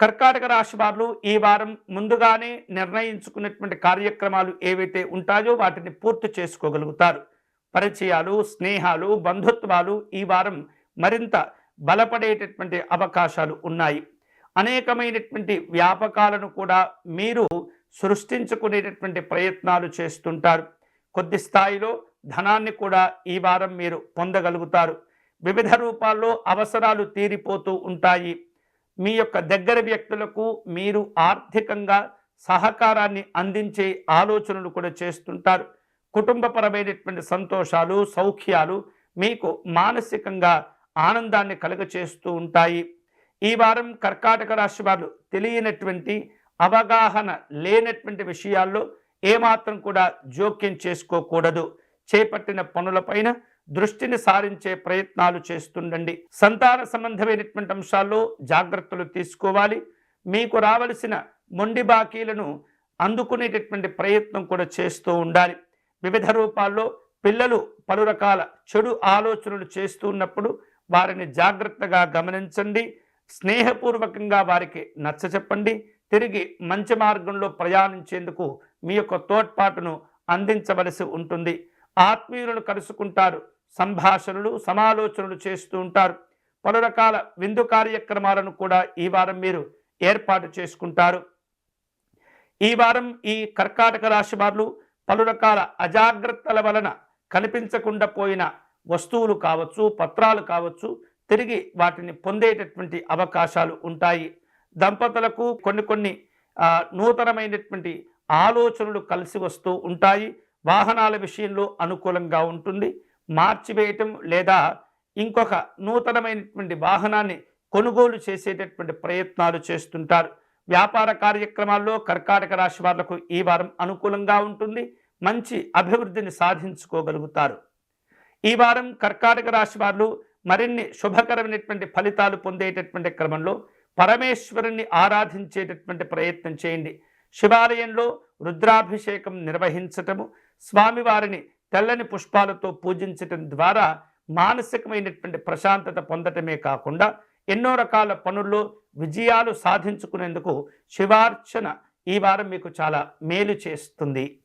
కర్కాటక రాశి వారు ఈ వారం ముందుగానే నిర్ణయించుకున్నటువంటి కార్యక్రమాలు ఏవైతే ఉంటాయో వాటిని పూర్తి చేసుకోగలుగుతారు. పరిచయాలు, స్నేహాలు, బంధుత్వాలు ఈ వారం మరింత బలపడేటటువంటి అవకాశాలు ఉన్నాయి. అనేకమైనటువంటి వ్యాపకాలను కూడా మీరు సృష్టించుకునేటటువంటి ప్రయత్నాలు చేస్తుంటారు. కొద్ది స్థాయిలో ధనాన్ని కూడా ఈ వారం మీరు పొందగలుగుతారు. వివిధ రూపాల్లో అవసరాలు తీరిపోతూ ఉంటాయి. మీ యొక్క దగ్గర వ్యక్తులకు మీరు ఆర్థికంగా సహకారాన్ని అందించే ఆలోచనలు కూడా చేస్తుంటారు. కుటుంబపరమైనటువంటి సంతోషాలు, సౌఖ్యాలు మీకు మానసికంగా ఆనందాన్ని కలుగచేస్తూ ఉంటాయి. ఈ వారం కర్కాటక రాశి వారు తెలియనటువంటి, అవగాహన లేనటువంటి విషయాల్లో ఏమాత్రం కూడా జోక్యం చేసుకోకూడదు. చేపట్టిన పనులపైన దృష్టిని సారించే ప్రయత్నాలు చేస్తుండండి. సంతాన సంబంధమైనటువంటి అంశాల్లో జాగ్రత్తలు తీసుకోవాలి. మీకు రావలసిన మొండి బాకీలను అందుకునేటటువంటి ప్రయత్నం కూడా చేస్తూ ఉండాలి. వివిధ రూపాల్లో పిల్లలు పలు రకాల చెడు ఆలోచనలు చేస్తూ ఉన్నప్పుడు వారిని జాగ్రత్తగా గమనించండి. స్నేహపూర్వకంగా వారికి నచ్చచెప్పండి. తిరిగి మంచి మార్గంలో ప్రయాణించేందుకు మీ యొక్క తోడ్పాటును అందించవలసి ఉంటుంది. ఆత్మీయులను కలుసుకుంటారు. సంభాషణలు, సమాలోచనలు చేస్తూ ఉంటారు. పలు రకాల విందు కార్యక్రమాలను కూడా ఈ వారం మీరు ఏర్పాటు చేసుకుంటారు. ఈ వారం ఈ కర్కాటక రాశి వారు పలు రకాల అజాగ్రత్తల వలన కనిపించకుండా పోయిన వస్తువులు కావచ్చు, పత్రాలు కావచ్చు, తిరిగి వాటిని పొందేటటువంటి అవకాశాలు ఉంటాయి. దంపతులకు కొన్ని నూతనమైనటువంటి ఆలోచనలు కలిసి వస్తూ ఉంటాయి. వాహనాల విషయంలో అనుకూలంగా ఉంటుంది. మార్చివేయటం లేదా ఇంకొక నూతనమైనటువంటి వాహనాన్ని కొనుగోలు చేసేటటువంటి ప్రయత్నాలు చేస్తుంటారు. వ్యాపార కార్యక్రమాల్లో కర్కాటక రాశి వాళ్లకు ఈ వారం అనుకూలంగా ఉంటుంది. మంచి అభివృద్ధిని సాధించుకోగలుగుతారు. ఈ వారం కర్కాటక రాశి వారు మరిన్ని శుభకరమైనటువంటి ఫలితాలు పొందేటటువంటి క్రమంలో పరమేశ్వరుణ్ణి ఆరాధించేటటువంటి ప్రయత్నం చేయండి. శివాలయంలో రుద్రాభిషేకం నిర్వహించటము, స్వామివారిని తెల్లని పుష్పాలతో పూజించటం ద్వారా మానసికమైనటువంటి ప్రశాంతత పొందటమే కాకుండా ఎన్నో రకాల పనుల్లో విజయాలు సాధించుకునేందుకు శివార్చన ఈ వారం మీకు చాలా మేలు చేస్తుంది.